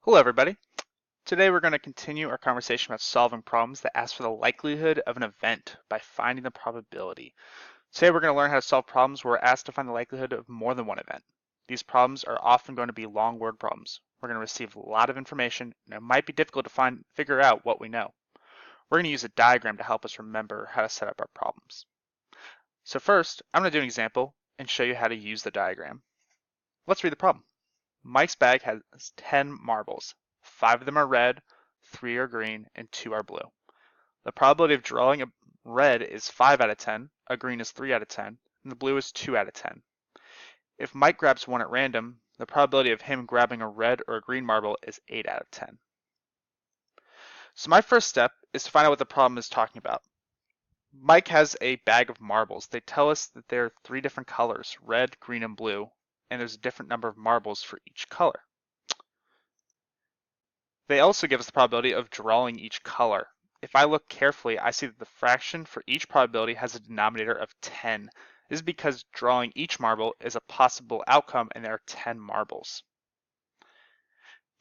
Hello everybody. Today we're going to continue our conversation about solving problems that ask for the likelihood of an event by finding the probability. Today we're going to learn how to solve problems where we're asked to find the likelihood of more than one event. These problems are often going to be long word problems. We're going to receive a lot of information and it might be difficult to figure out what we know. We're going to use a diagram to help us remember how to set up our problems. So first, I'm going to do an example and show you how to use the diagram. Let's read the problem. Mike's bag has 10 marbles. 5 of them are red, 3 are green, and 2 are blue. The probability of drawing a red is 5 out of 10, a green is 3 out of 10, and the blue is 2 out of 10. If Mike grabs one at random, the probability of him grabbing a red or a green marble is 8 out of 10. So my first step is to find out what the problem is talking about. Mike has a bag of marbles. They tell us that there are 3 different colors, red, green, and blue, and there's a different number of marbles for each color. They also give us the probability of drawing each color. If I look carefully, I see that the fraction for each probability has a denominator of 10. This is because drawing each marble is a possible outcome and there are 10 marbles.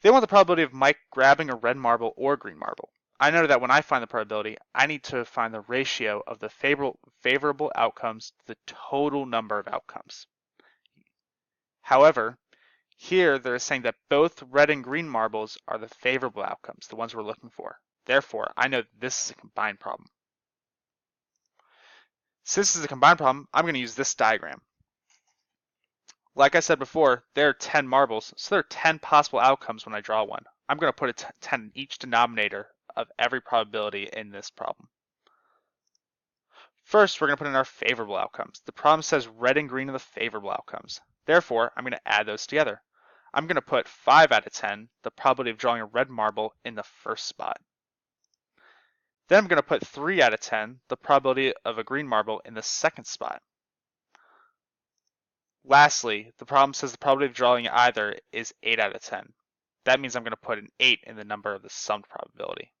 They want the probability of Mike grabbing a red marble or green marble. I know that when I find the probability, I need to find the ratio of the favorable outcomes to the total number of outcomes. However, here they're saying that both red and green marbles are the favorable outcomes, the ones we're looking for. Therefore, I know this is a combined problem. Since this is a combined problem, I'm going to use this diagram. Like I said before, there are 10 marbles, so there are 10 possible outcomes when I draw one. I'm going to put a 10 in each denominator of every probability in this problem. First, we're going to put in our favorable outcomes. The problem says red and green are the favorable outcomes. Therefore, I'm going to add those together. I'm going to put 5 out of 10, the probability of drawing a red marble, in the first spot. Then I'm going to put 3 out of 10, the probability of a green marble, in the second spot. Lastly, the problem says the probability of drawing either is 8 out of 10. That means I'm going to put an 8 in the number of the summed probability.